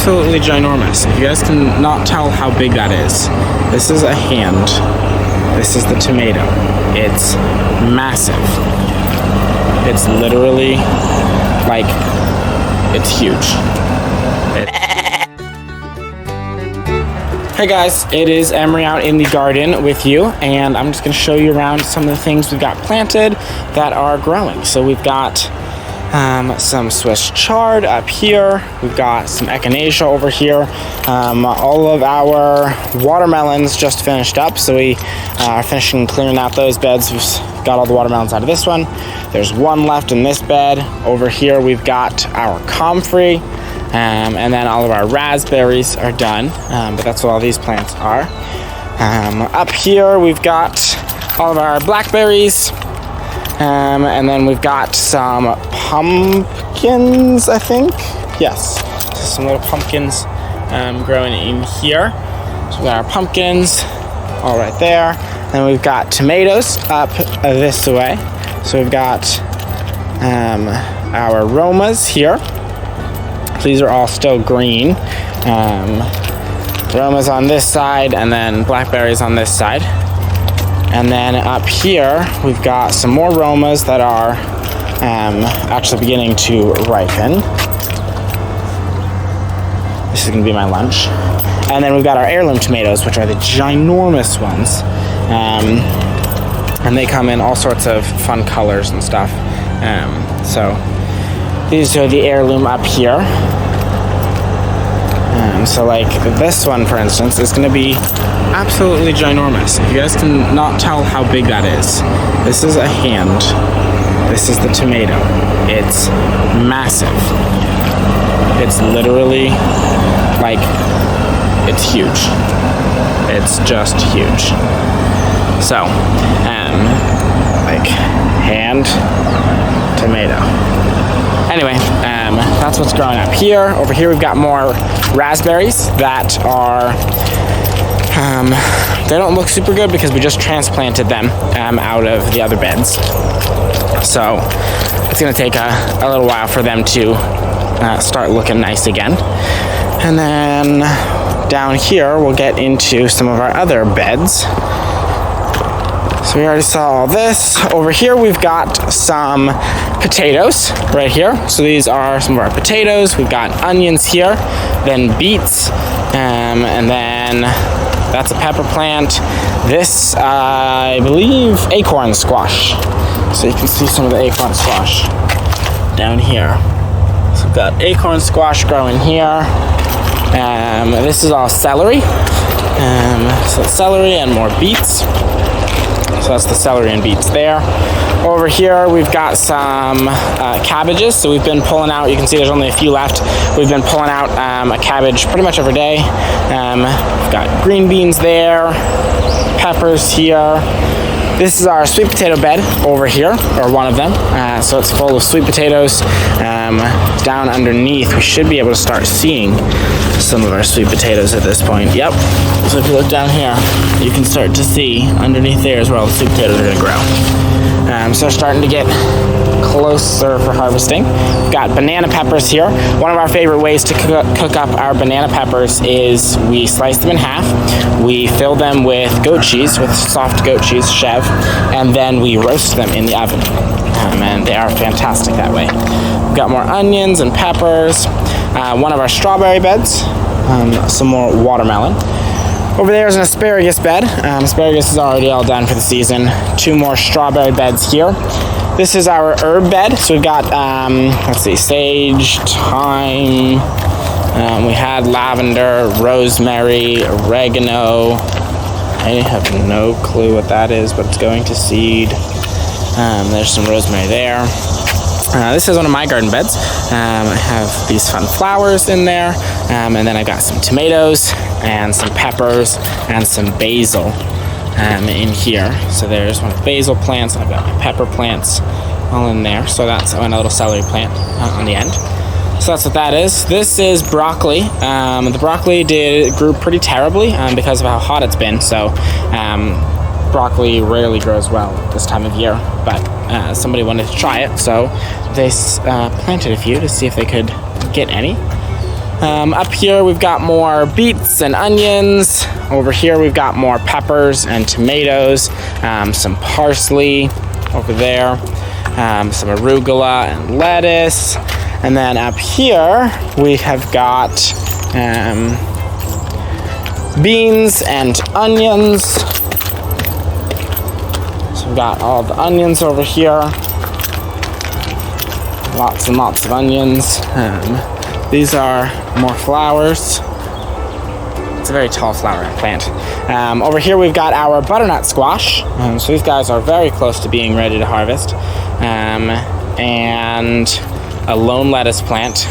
absolutely ginormous. If you guys can not tell how big that is, this is a hand. This is the tomato. It's massive. It's literally, like, it's huge. Hey guys, it is Emery out in the garden with you, and I'm just going to show you around some of the things we've got planted that are growing. So we've got some Swiss chard up here. We've got some echinacea over here. All of our watermelons just finished up, so we are finishing clearing out those beds. We've got all the watermelons out of this one. There's one left in this bed. Over here we've got our comfrey. And then all of our raspberries are done, but that's what all these plants are. Up here we've got all of our blackberries, and then we've got some pumpkins, I think. Yes, some little pumpkins growing in here. So we've got our pumpkins all right there. Then we've got tomatoes up this way. So we've got our aromas here. These are all still green. Aromas on this side, and then blackberries on this side. And then up here, we've got some more aromas that are actually beginning to ripen. This is gonna be my lunch. And then we've got our heirloom tomatoes, which are the ginormous ones. And they come in all sorts of fun colors and stuff. So these are the heirloom up here. So like this one, for instance, is going to be absolutely ginormous. If you guys can not tell how big that is, this is a hand. This is the tomato. It's massive. It's literally, like, it's huge. It's just huge. So, like, hand, tomato. Anyway, that's what's growing up here. Over here we've got more raspberries that are, they don't look super good because we just transplanted them out of the other beds. So it's gonna take a little while for them to start looking nice again. And then down here we'll get into some of our other beds. So we already saw all this. Over here we've got some potatoes right here. So these are some of our potatoes. We've got onions here, then beets, and then that's a pepper plant. This, I believe, acorn squash. So you can see some of the acorn squash down here. So we've got acorn squash growing here. This is all celery. So celery and more beets. So that's the celery and beets there. Over here, we've got some cabbages. So we've been pulling out, you can see there's only a few left. We've been pulling out a cabbage pretty much every day. We've got green beans there, peppers here. This is our sweet potato bed over here, or one of them. So it's full of sweet potatoes. Down underneath, we should be able to start seeing some of our sweet potatoes at this point. Yep. So if you look down here, you can start to see underneath there is where all the sweet potatoes are going to grow. So we're starting to get closer for harvesting. We've got banana peppers here. One of our favorite ways to cook up our banana peppers is we slice them in half. We fill them with goat cheese, with soft goat cheese, chev, and then we roast them in the oven. And they are fantastic that way. We've got more onions and peppers. One of our strawberry beds. Some more watermelon. Over there is an asparagus bed. Asparagus is already all done for the season. 2 more strawberry beds here. This is our herb bed. So we've got, let's see, sage, thyme. We had lavender, rosemary, oregano. I have no clue what that is, but it's going to seed. There's some rosemary there. This is one of my garden beds. I have these fun flowers in there, and then I've got some tomatoes and some peppers and some basil in here. So there's one of the basil plants. I've got my pepper plants all in there. So that's a little celery plant on the end. So that's what that is. This is broccoli. The broccoli grew pretty terribly because of how hot it's been. So broccoli rarely grows well this time of year, but somebody wanted to try it, so they planted a few to see if they could get any. Up here we've got more beets and onions. Over here we've got more peppers and tomatoes, some parsley over there, some arugula and lettuce. And then up here we have got beans and onions. So we've got all the onions over here. Lots and lots of onions. These are more flowers. It's a very tall flowering plant. Over here we've got our butternut squash. So these guys are very close to being ready to harvest. And a lone lettuce plant.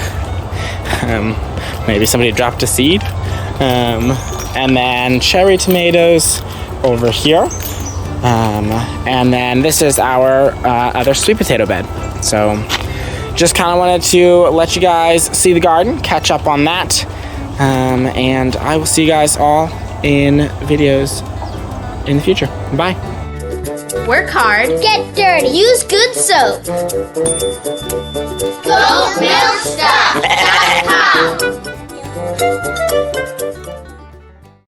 Maybe somebody dropped a seed. And then cherry tomatoes over here. And then this is our other sweet potato bed. So just kind of wanted to let you guys see the garden, catch up on that. And I will see you guys all in videos in the future. Bye. Work hard. Get dirty. Use good soap. Don't build stuff.